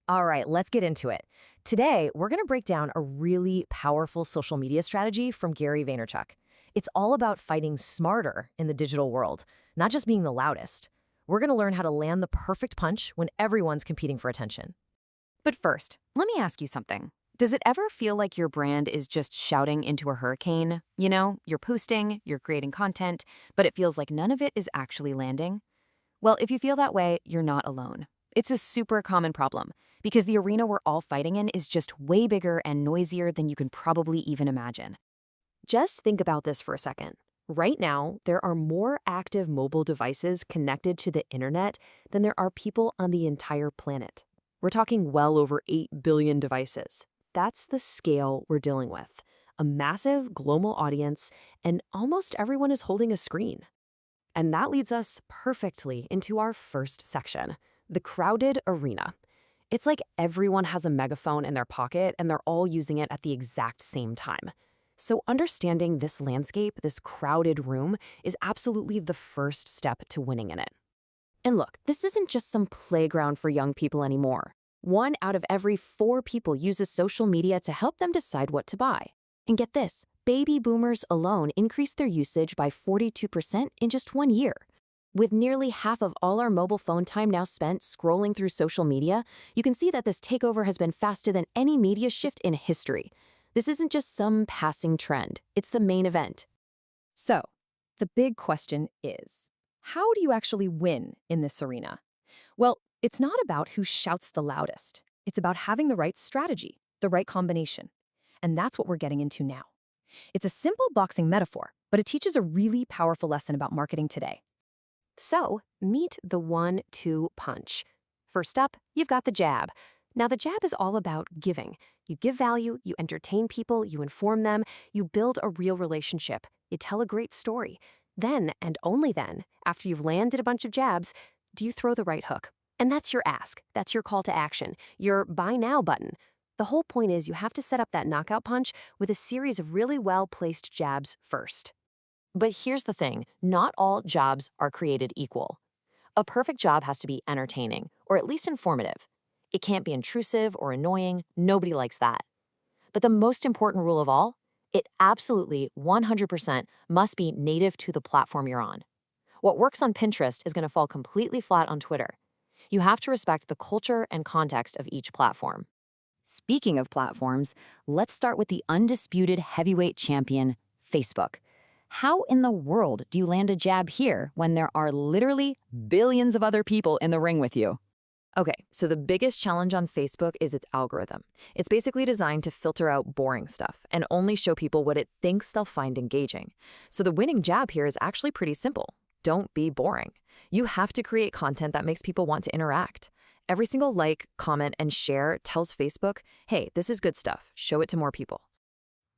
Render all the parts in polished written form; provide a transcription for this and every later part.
All right, let's get into it. Today, we're going to break down a really powerful social media strategy from Gary Vaynerchuk. It's all about fighting smarter in the digital world, not just being the loudest. We're going to learn how to land the perfect punch when everyone's competing for attention. But first, let me ask you something. Does it ever feel like your brand is just shouting into a hurricane? You know, you're posting, you're creating content, but it feels like none of it is actually landing? Well, if you feel that way, you're not alone. It's a super common problem because the arena we're all fighting in is just way bigger and noisier than you can probably even imagine. Just think about this for a second. Right now, there are more active mobile devices connected to the internet than there are people on the entire planet. We're talking well over 8 billion devices. That's the scale we're dealing with. A massive global audience, and almost everyone is holding a screen. And that leads us perfectly into our first section, the crowded arena. It's like everyone has a megaphone in their pocket and they're all using it at the exact same time. So understanding this landscape, this crowded room, is absolutely the first step to winning in it. And look, this isn't just some playground for young people anymore. 1 out of every 4 people uses social media to help them decide what to buy. And get this, baby boomers alone increased their usage by 42% in just 1 year. With nearly half of all our mobile phone time now spent scrolling through social media, you can see that this takeover has been faster than any media shift in history. This isn't just some passing trend, it's the main event. So, the big question is, how do you actually win in this arena? Well, it's not about who shouts the loudest. It's about having the right strategy, the right combination. And that's what we're getting into now. It's a simple boxing metaphor, but it teaches a really powerful lesson about marketing today. So, meet the 1-2 punch. First up, you've got the jab. Now, the jab is all about giving. You give value, you entertain people, you inform them, you build a real relationship, you tell a great story. Then, and only then, after you've landed a bunch of jabs, do you throw the right hook. And that's your ask. That's your call to action, your buy now button. The whole point is you have to set up that knockout punch with a series of really well-placed jabs first. But here's the thing, not all jobs are created equal. A perfect job has to be entertaining, or at least informative. It can't be intrusive or annoying, nobody likes that. But the most important rule of all, it absolutely 100% must be native to the platform you're on. What works on Pinterest is going to fall completely flat on Twitter. You have to respect the culture and context of each platform. Speaking of platforms, let's start with the undisputed heavyweight champion, Facebook. How in the world do you land a jab here when there are literally billions of other people in the ring with you? Okay, so the biggest challenge on Facebook is its algorithm. It's basically designed to filter out boring stuff and only show people what it thinks they'll find engaging. So the winning jab here is actually pretty simple. Don't be boring. You have to create content that makes people want to interact. Every single like, comment, and share tells Facebook, hey, this is good stuff. Show it to more people.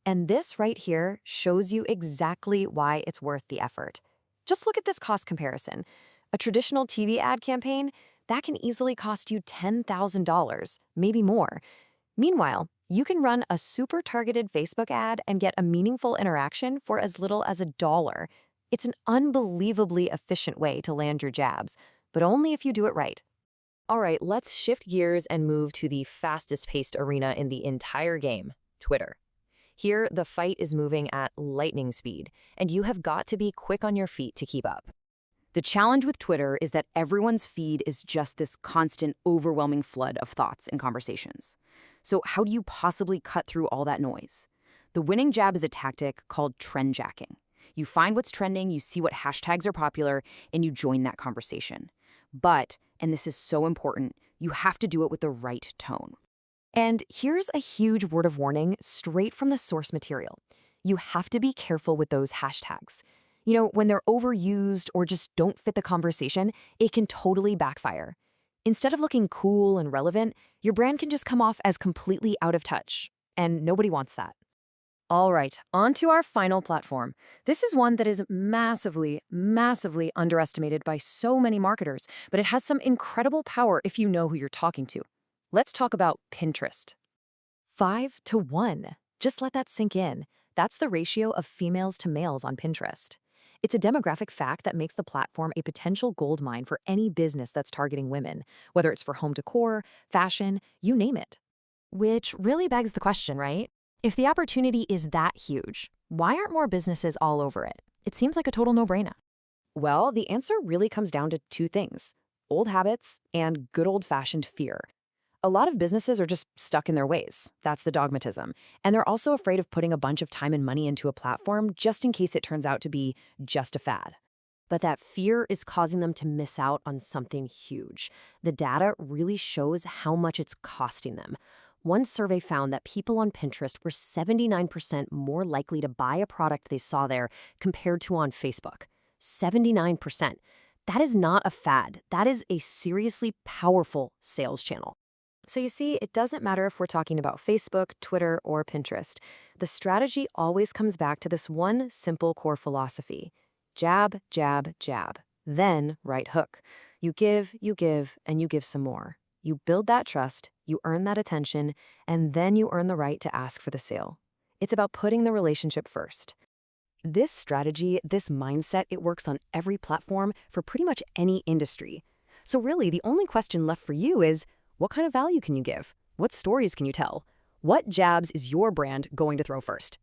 And this right here shows you exactly why it's worth the effort. Just look at this cost comparison. A traditional TV ad campaign, that can easily cost you $10,000, maybe more. Meanwhile, you can run a super targeted Facebook ad and get a meaningful interaction for as little as $1. It's an unbelievably efficient way to land your jabs, but only if you do it right. All right, let's shift gears and move to the fastest-paced arena in the entire game, Twitter. Here, the fight is moving at lightning speed, and you have got to be quick on your feet to keep up. The challenge with Twitter is that everyone's feed is just this constant, overwhelming flood of thoughts and conversations. So how do you possibly cut through all that noise? The winning jab is a tactic called trend jacking. You find what's trending, you see what hashtags are popular, and you join that conversation. But, and this is so important, you have to do it with the right tone. And here's a huge word of warning straight from the source material. You have to be careful with those hashtags. You know, when they're overused or just don't fit the conversation, it can totally backfire. Instead of looking cool and relevant, your brand can just come off as completely out of touch, and nobody wants that. All right, on to our final platform. This is one that is massively, massively underestimated by so many marketers, but it has some incredible power if you know who you're talking to. Let's talk about Pinterest. 5-to-1. Just let that sink in. That's the ratio of females to males on Pinterest. It's a demographic fact that makes the platform a potential goldmine for any business that's targeting women, whether it's for home decor, fashion, you name it. Which really begs the question, right? If the opportunity is that huge, why aren't more businesses all over it? It seems like a total no-brainer. Well, the answer really comes down to two things: old habits and good old-fashioned fear. A lot of businesses are just stuck in their ways. That's the dogmatism. And they're also afraid of putting a bunch of time and money into a platform just in case it turns out to be just a fad. But that fear is causing them to miss out on something huge. The data really shows how much it's costing them. One survey found that people on Pinterest were 79% more likely to buy a product they saw there compared to on Facebook. 79%. That is not a fad. That is a seriously powerful sales channel. So you see, it doesn't matter if we're talking about Facebook, Twitter, or Pinterest. The strategy always comes back to this one simple core philosophy: jab, jab, jab, then right hook. You give, and you give some more. You build that trust, you earn that attention, and then you earn the right to ask for the sale. It's about putting the relationship first. This strategy, this mindset, it works on every platform for pretty much any industry. So really, the only question left for you is, what kind of value can you give? What stories can you tell? What jabs is your brand going to throw first?